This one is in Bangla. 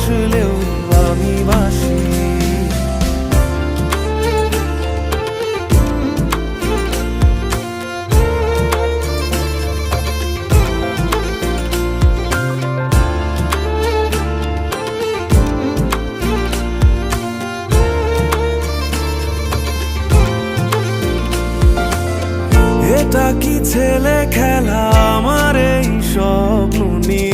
ভাসলেও আমি ভাসি। এটা কি ছেলে খেলা, আমার এই স্বপ্ন নিয়ে